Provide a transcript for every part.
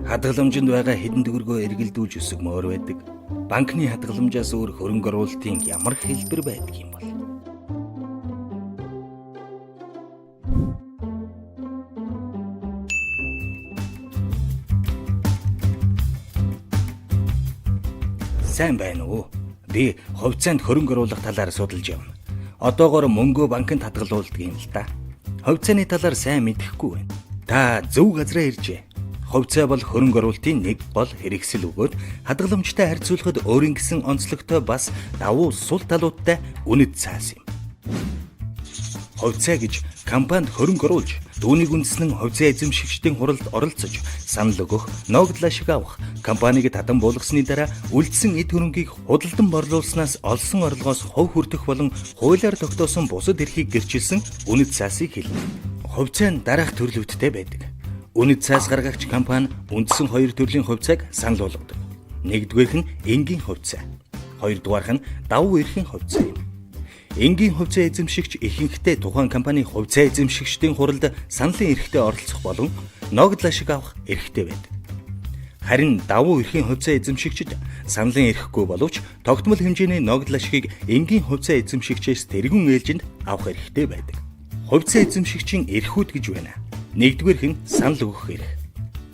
Хадгаламжинд байгаа хэдэн төгрөгөө эргэлдүүлж өсгмөр байдаг. Банкны хадгаламжаас өөр хөрөнгө оруулалтын ямар хэлбэр байдаг юм бол? Сайн байна уу? Би хувьцаанд хөрөнгө оруулах талаар судалж явна. Одоогоор мөнгөө банкнд хадгалуулдаг юм л да. Хувьцааны талаар сайн мэдэхгүй байна. Та зөв газараа иржээ. Хувьцаа бол хөрөнгө оруулалтын нэг гол хэрэгсэл өгөөд хадгаламжтай харьцуулахад өөрийн гэсэн онцлогтой бас давуу сул талуудтай үнэт цаас юм. Хувьцаа гэж компанид хөрөнгө оруулж, түүнийг үндэснэн хувьцаа эзэмшигчдийн хуралд оролцож, санал өгөх, ногдлоо шиг авах, компанийг тадан буулгасны дараа үлдсэн эд хөрөнгийг худалдан борлуулснаас олсон орлогоос хувь хүртэх болон хуулиар тогтоосон бусад эрхийг гэрчилсэн үнэт цаасыг хэлнэ. Хувьцаа нь дараах төрлүүдтэй байдаг. Үнэт цаас гаргагч компани үндсэн хоёр төрлийн хувьцааг санал болгодог. Нэгдүгээрх нь энгийн хувьцаа. Хоёрдугаарх нь давуу эрхийн хувьцаа юм. Энгийн хувьцаа эзэмшигч ихэнхдээ тухайн компани хувьцаа эзэмшигчдийн хуралд саналын эрхтэй оролцох болон ногдлоо шиг авах эрхтэй байдаг. Харин давуу эрхийн хувьцаа эзэмшигчид саналын эрхгүй боловч тогтмол хэмжээний ногдлоо шигийг энгийн хувьцаа эзэмшигчээс тэргүүн ээлжинд авах эрхтэй байдаг. Хувьцаа эзэмшигчийн эрхүүд гэж байна. Нэгдүгээрх нь санал өгөх эрх.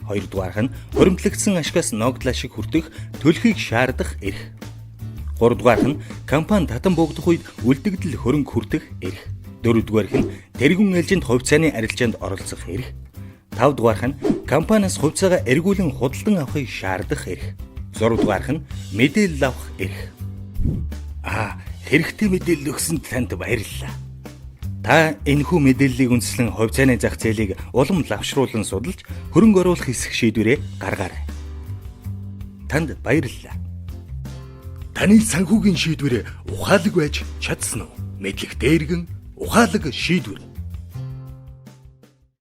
Хоёрдугаарх нь хуримтлагдсан ашгаас ногдлоо шиг хүртэх төлхийг шаардах эрх. Гуравдугаарх нь компани татан богдох үед үлдэгдэл хөрөнгө хүртэх эрх. Дөрөвдүгээрх нь тэргүүн ээлжинд хувьцааны арилжаанд оролцох эрх. Тавдугаарх нь компаниас хувьцаагаа эргүүлэн худалдан авахыг шаардах эрх. Зургадугаарх нь мэдээлэл авах эрх. Хэрэгтэй мэдээлэл өгсөнд танд баярлалаа. Та энэхүү мэдээллийг үндэслэн хувьцааны зах зээлийг улам лавшруулан судалж хөрөнгө оруулах хэсэг шийдвэрээ гаргаарай. Танд баярлалаа. Таны санхүүгийн шийдвэр ухаалаг байж чадсан уу? Мэдлэг дээргэн ухаалаг шийдвэр.